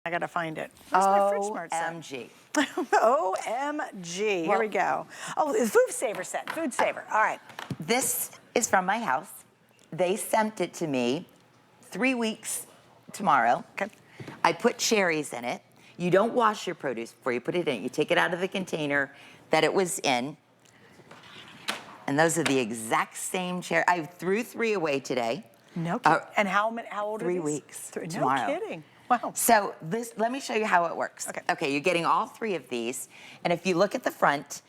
I gotta find it. Where's my FridgeSmart set? OMG. OMG. Here we go. Oh, the food saver set. Food saver. All right. This is from my house. They sent it to me 3 weeks tomorrow. Okay. I put cherries in it. You don't wash your produce before you put it in. You take it out of the container that it was in. And those are the exact same cherries. I threw 3 away today. No kidding. And how old are these? 3 weeks No tomorrow. kidding. Wow. So let me show you how it works. Okay. Okay, you're getting all 3 of these. And if you look at the front,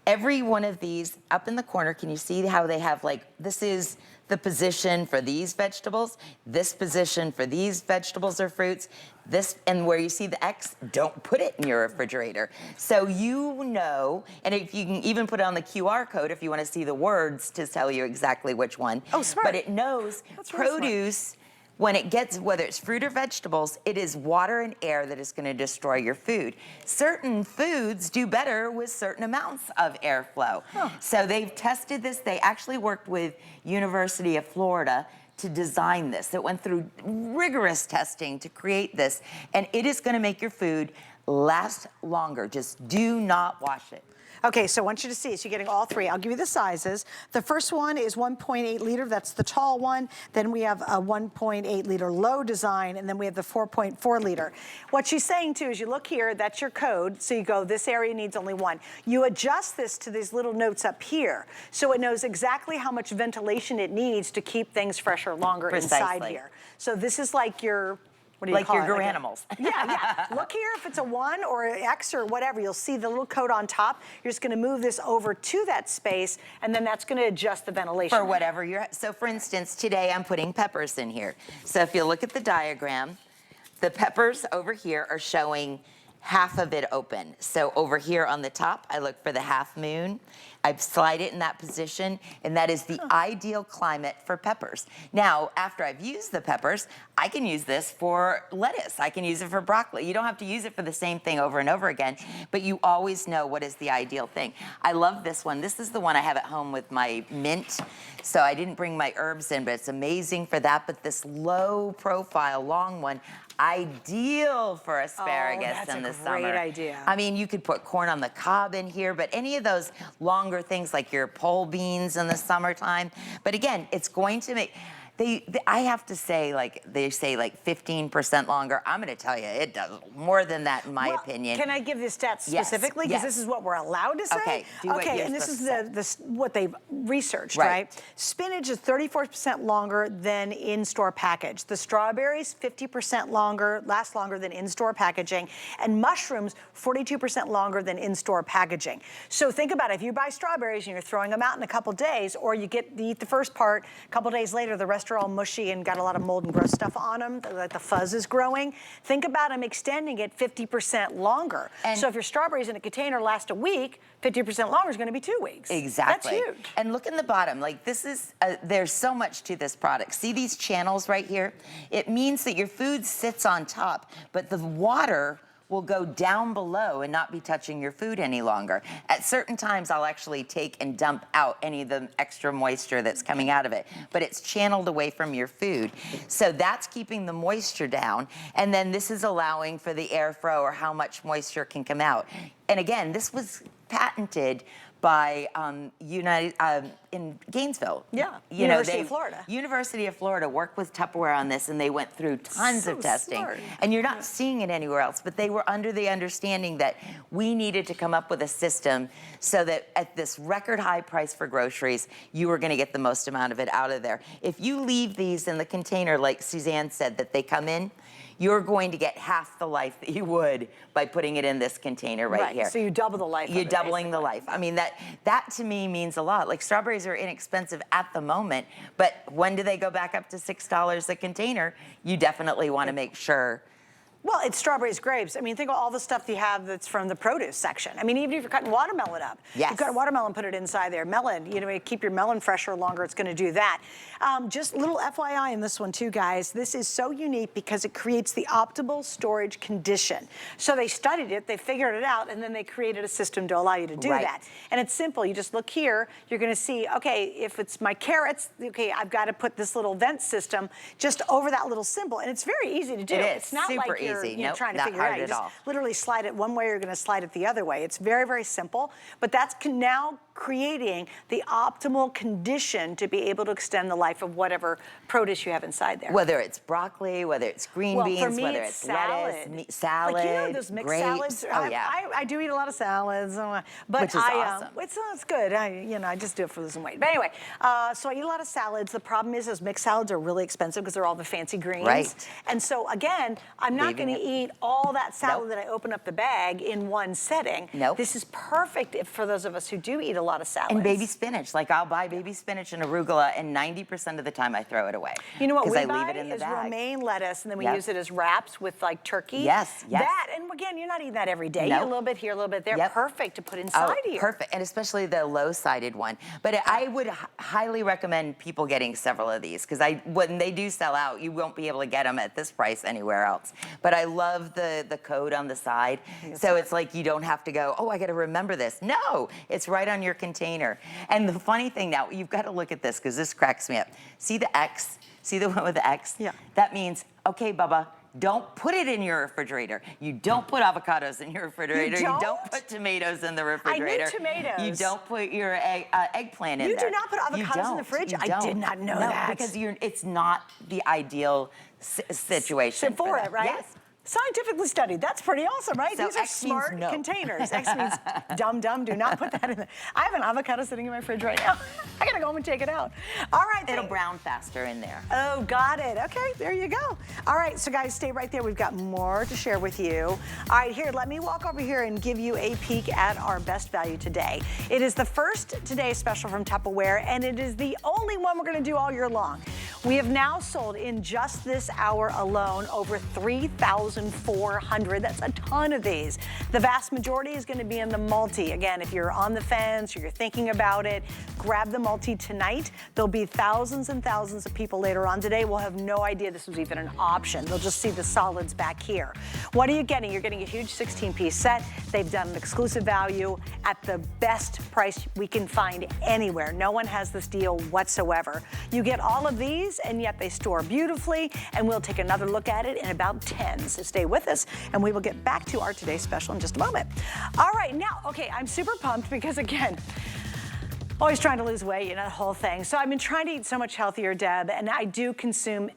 every one of these up in the corner, can you see how they have like, this is the position for these vegetables, this position for these vegetables or fruits, this, and where you see the X, don't put it in your refrigerator. So you know, and if you can even put it on the QR code if you want to see the words to tell you exactly which one. Oh, smart. But it knows produce, when it gets, whether it's fruit or vegetables, it is water and air that is going to destroy your food. Certain foods do better with certain amounts of airflow. Huh. So they've tested this. They actually worked with University of Florida to design this. It went through rigorous testing to create this, and it is going to make your food last longer. Just do not wash it. Okay, so I want you to see, so you're getting all 3. I'll give you the sizes. The first one is 1.8 liter, that's the tall one. Then we have a 1.8 liter low design, and then we have the 4.4 liter. What she's saying too is you look here, that's your code, so you go, this area needs only 1. You adjust this to these little notes up here, so it knows exactly how much ventilation it needs to keep things fresher longer inside here. So this is like your, what do you call it? Like your animals. Yeah. Look here, if it's a 1 or an X or whatever, you'll see the little code on top. You're just gonna move this over to that space, and then that's gonna adjust the ventilation. For whatever you're, so for instance, today I'm putting peppers in here. So if you look at the diagram, the peppers over here are showing half of it open. So over here on the top, I look for the half moon. I slide it in that position, and that is the ideal climate for peppers. Now, after I've used the peppers, I can use this for lettuce. I can use it for broccoli. You don't have to use it for the same thing over and over again, but you always know what is the ideal thing. I love this one. This is the one I have at home with my mint. So I didn't bring my herbs in, but it's amazing for that. But this low profile, long one, ideal for asparagus in the summer. Great idea. I mean, you could put corn on the cob in here, but any of those longer things like your pole beans in the summertime. But again, it's going to make, I have to say, like, they say like 15% longer. I'm going to tell you, it does more than that in my opinion. Can I give the stats specifically? Because this is what we're allowed to say? Okay, do what you're and this is supposed what they've researched, right? Spinach is 34% longer than in-store package. The strawberries, 50% longer, last longer than in-store packaging. And mushrooms, 42% longer than in-store packaging. So think about it. If you buy strawberries and you're throwing them out in a couple days, or you eat the first part, a couple days later, the rest are all mushy and got a lot of mold and gross stuff on them, like the fuzz is growing. Think about them extending it 50% longer. And so if your strawberries in a container last a week, 50% longer is going to be 2 weeks. Exactly. That's huge. And look in the bottom, like this is, there's so much to this product. See these channels right here? It means that your food sits on top, but the water will go down below and not be touching your food any longer. At certain times, I'll actually take and dump out any of the extra moisture that's coming out of it, but it's channeled away from your food. So that's keeping the moisture down, and then this is allowing for the airflow or how much moisture can come out. And again, this was patented by in Gainesville. Yeah, University of Florida. University of Florida worked with Tupperware on this, and they went through tons of testing. Smart. And you're not seeing it anywhere else, but they were under the understanding that we needed to come up with a system so that at this record high price for groceries, you were gonna get the most amount of it out of there. If you leave these in the container, like Suzanne said, that they come in, you're going to get half the life that you would by putting it in this container right here. So you double the life of it, You're doubling the life. I mean, that to me means a lot. Like strawberries are inexpensive at the moment, but when do they go back up to $6 a container? You definitely want to make sure. Well, it's strawberries, grapes. I mean, think of all the stuff you have that's from the produce section. I mean, even if you're cutting watermelon up, you cut a watermelon, put it inside there. Melon, keep your melon fresher longer, it's gonna do that. Just little FYI in this one too, guys. This is so unique because it creates the optimal storage condition. So they studied it, they figured it out, and then they created a system to allow you to do that. And it's simple, you just look here, you're gonna see, okay, if it's my carrots, okay, I've gotta put this little vent system just over that little symbol, and it's very easy to do. It is, it's not super like you're easy. you know, Nope, trying to not figure it out. hard You at just all. literally slide it one way, or you're gonna slide it the other way. It's very, very simple, but that's now creating the optimal condition to be able to extend the life of whatever produce you have inside there. Whether it's broccoli, whether it's green Well, beans, for me, whether it's it's lettuce, salad, like, you know, those mixed grapes. salads. Oh, yeah. I do eat a lot of salads, but Which is awesome. It's good. I just do it for losing weight. But anyway, so I eat a lot of salads. The problem is those mixed salads are really expensive because they're all the fancy greens. Right. And so again, I'm not going to eat all that salad that I open up the bag in one setting. Nope. This is perfect for those of us who do eat a lot of salads. And baby spinach. Like, I'll buy baby spinach and arugula, and 90% of the time I throw it away. You know what we I buy leave it in the is bag. romaine lettuce, and then we Yep. use it as wraps with like turkey. Yes, yes. That, and again, you're not eating that every day. Nope. You a little bit here, a little bit there. Yep. Perfect to put inside here. Perfect, and especially the low-sided one. But I would highly recommend people getting several of these, because when they do sell out, you won't be able to get them at this price anywhere else. But I love the code on the side, so it's like you don't have to go, oh, I got to remember this. No, it's right on your container. And the funny thing now, you've got to look at this, because this cracks me up. See the X? See the one with the X? Yeah. That means, okay, Bubba, don't put it in your refrigerator. You don't put avocados in your refrigerator. You don't? You don't put tomatoes in the refrigerator. I knew tomatoes. You don't put your eggplant in You there. do not put avocados in the fridge? You I don't. did not know No, that. because it's not the ideal situation For that. it, right? Yes. Scientifically studied. That's pretty awesome, right? So These are X means smart no. containers. X means dumb, do not put that in there. I have an avocado sitting in my fridge right now. I gotta go home and take it out. All right. It'll brown faster in there. Oh, got it. Okay, there you go. All right, so guys, stay right there. We've got more to share with you. All right, here, let me walk over here and give you a peek at our best value today. It is the first Today Special from Tupperware, and it is the only one we're gonna do all year long. We have now sold in just this hour alone over 3,400. That's a ton of these. The vast majority is going to be in the multi. Again, if you're on the fence or you're thinking about it, grab the multi tonight. There'll be thousands and thousands of people later on today will have no idea this was even an option. They'll just see the solids back here. What are you getting? You're getting a huge 16-piece set. They've done an exclusive value at the best price we can find anywhere. No one has this deal whatsoever. You get all of these, and yet they store beautifully, and we'll take another look at it in about 10. So stay with us, and we will get back to our Today Special in just a moment. All right, now, okay, I'm super pumped because, again, always trying to lose weight, you know, the whole thing. So I've been trying to eat so much healthier, Deb, and I do consume